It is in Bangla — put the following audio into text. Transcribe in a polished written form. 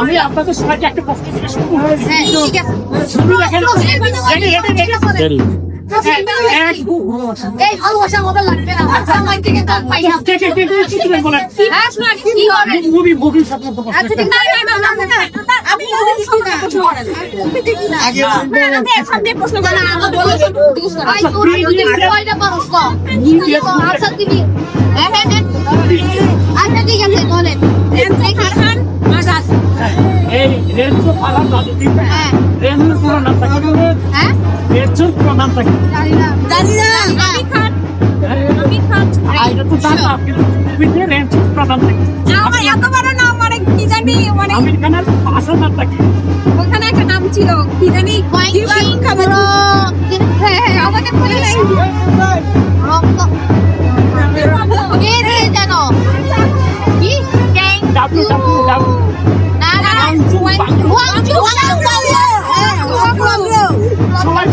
আমি আপনাদের সবাইকে একটা প্রশ্ন জিজ্ঞেস করবো। হ্যাঁ, ঠিক আছে। শুরু দেখেন। Ready? এই ভালোবাসা মতো লাগবে না। আমার থেকে তো পাই না। কি বলেন? হ্যাঁ, শোনা কি হবে? মুভি স্বপ্ন তো আচ্ছা, ঠিক না, আমি দেখি না। আগে আমি এখন দিয়ে প্রশ্ন করি না, আমার বলো তো। ভাই, তোর যদি কয়টা পারোস কম। আচ্ছা, তুমি হ্যাঁ। আচ্ছা, ঠিক আছে, বলেন। খান আজাদ। এই রেঞ্জো পালার নাম কি? হ্যাঁ। রেঞ্জো পুরো নাম থাকে। হ্যাঁ? রেঞ্জোর পুরো নাম থাকে। জানি না। আমি খান। এটা তো জানতাম, কিন্তু মুভিতে রেঞ্জোর পুরো নাম থাকে। আমার এত বড় নাম মানে কি জানি মানে আমেরিকানের ভাষার নাম থাকে। ওখানে একটা নাম ছিল কি জানি হ্যাঁ আমাকে বলে নাই ডাব্লিউ সবাই